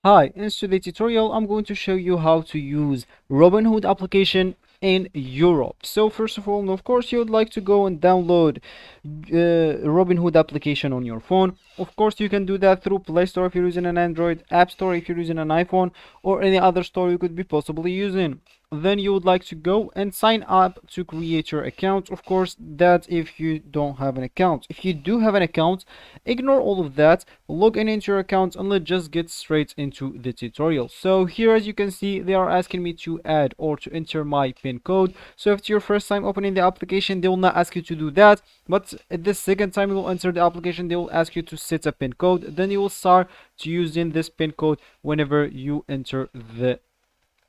Hi, in today's tutorial, I'm going to show you how to use Robinhood application in Europe. So first of all, of course, you would like to go and download Robinhood application on your phone. Of course, you can do that through Play Store if you're using an Android, App Store if you're using an iPhone, or any other store you could be possibly using. Then you would like to go and sign up to create your account. Of course, that if you don't have an account. If you do have an account, ignore all of that, log in into your account, and let's just get straight into the tutorial. So here, as you can see, they are asking me to add or to enter my pin code. So if it's your first time opening the application, they will not ask you to do that, but at the second time you will enter the application, they will ask you to set a pin code. Then you will start to using this pin code whenever you enter the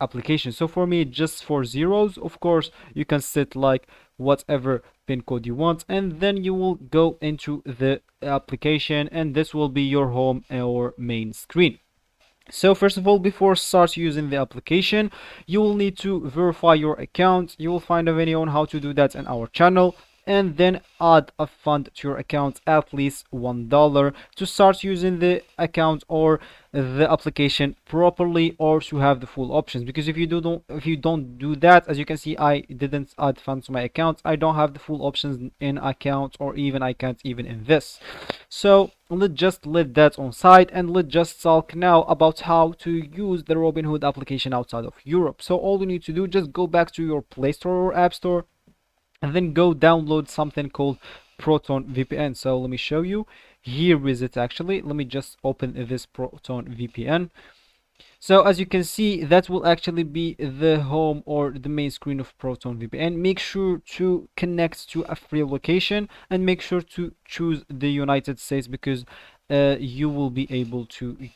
application. So for me, just for zeros, of course, you can set like whatever pin code you want, and then you will go into the application, and this will be your home or main screen. So first of all, before start using the application, you will need to verify your account. You will find a video on how to do that in our channel, and then add a fund to your account, at least $1, to start using the account or the application properly, or to have the full options. Because if you don't do that, as you can see, I didn't add funds to my account. I don't have the full options in account, or even I can't even invest. So let's just let that on side, and let's just talk now about how to use the Robinhood application outside of Europe. So all you need to do, just go back to your Play Store or App Store, and then go download something called Proton VPN. So let me show you. Here is it actually. Let me just open this Proton VPN. So as you can see, that will actually be the home or the main screen of Proton VPN. Make sure to connect to a free location, and make sure to choose the United States, because you will be able to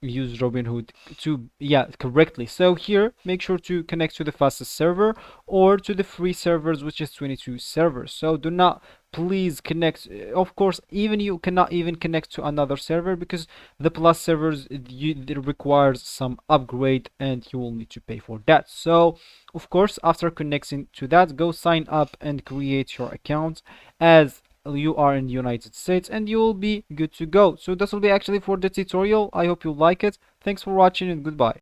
use Robinhood to correctly. So here, make sure to connect to the fastest server or to the free servers, which is 22 servers. So do not, please connect. Of course, even you cannot even connect to another server, because the plus servers, it requires some upgrade, and you will need to pay for that. So of course, after connecting to that, go sign up and create your account as you are in the United States, and you will be good to go. So this will be actually for the tutorial. I hope you like it. Thanks for watching, and goodbye.